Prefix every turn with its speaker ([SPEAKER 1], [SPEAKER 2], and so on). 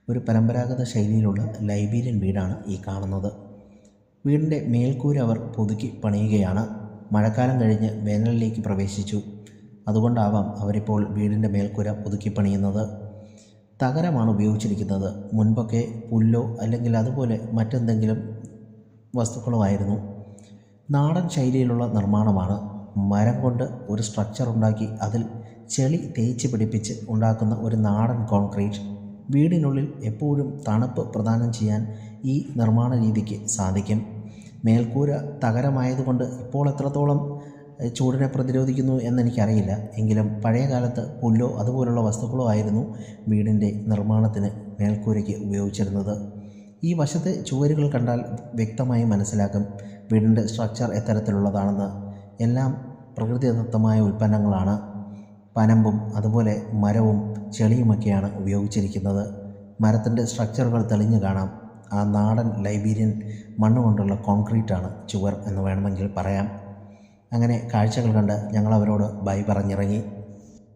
[SPEAKER 1] ഒരു പരമ്പരാഗത ശൈലിയിലുള്ള ലൈബീരിയൻ വീടാണ് ഈ കാണുന്നത്. വീടിൻ്റെ മേൽക്കൂര അവർ പുതുക്കി പണിയുകയാണ്. മഴക്കാലം കഴിഞ്ഞ് വേനലിലേക്ക് പ്രവേശിച്ചു. അതുകൊണ്ടാവാം അവരിപ്പോൾ വീടിൻ്റെ മേൽക്കൂര പുതുക്കി പണിയുന്നത്. തകരമാണ് ഉപയോഗിച്ചിരിക്കുന്നത്. മുൻപൊക്കെ പുല്ലോ അല്ലെങ്കിൽ അതുപോലെ മറ്റെന്തെങ്കിലും വസ്തുക്കളോ ആയിരുന്നു. നാടൻ ശൈലിയിലുള്ള നിർമ്മാണമാണ്. മരം കൊണ്ട് ഒരു സ്ട്രക്ചർ ഉണ്ടാക്കി അതിൽ ചെളി തേച്ച് പിടിപ്പിച്ച് ഉണ്ടാക്കുന്ന ഒരു നാടൻ കോൺക്രീറ്റ്. വീടിനുള്ളിൽ എപ്പോഴും തണുപ്പ് പ്രദാനം ചെയ്യാൻ ഈ നിർമ്മാണ രീതിക്ക് സാധിക്കും. മേൽക്കൂര തകരമായതുകൊണ്ട് ഇപ്പോൾ എത്രത്തോളം ചൂടിനെ പ്രതിരോധിക്കുന്നു എന്നെനിക്കറിയില്ല. എങ്കിലും പഴയ കാലത്ത് പുല്ലോ അതുപോലുള്ള വസ്തുക്കളോ ആയിരുന്നു വീടിൻ്റെ നിർമ്മാണത്തിന് മേൽക്കൂരയ്ക്ക് ഉപയോഗിച്ചിരുന്നത്. ഈ വശത്തെ ചുവരുകൾ കണ്ടാൽ വ്യക്തമായി മനസ്സിലാക്കും വീടിൻ്റെ സ്ട്രക്ചർ എത്തരത്തിലുള്ളതാണെന്ന്. എല്ലാം പ്രകൃതിദത്തമായ ഉൽപ്പന്നങ്ങളാണ്. പനമ്പും അതുപോലെ മരവും ചെളിയുമൊക്കെയാണ് ഉപയോഗിച്ചിരിക്കുന്നത്. മരത്തിൻ്റെ സ്ട്രക്ചറുകൾ തെളിഞ്ഞു കാണാം. ആ നാടൻ ലൈബീരിയൻ മണ്ണുകൊണ്ടുള്ള കോൺക്രീറ്റാണ് ചുവർ എന്ന് വേണമെങ്കിൽ പറയാം. അങ്ങനെ കാഴ്ചകൾ കണ്ട് ഞങ്ങൾ അവരോട് ബൈ പറഞ്ഞിറങ്ങി.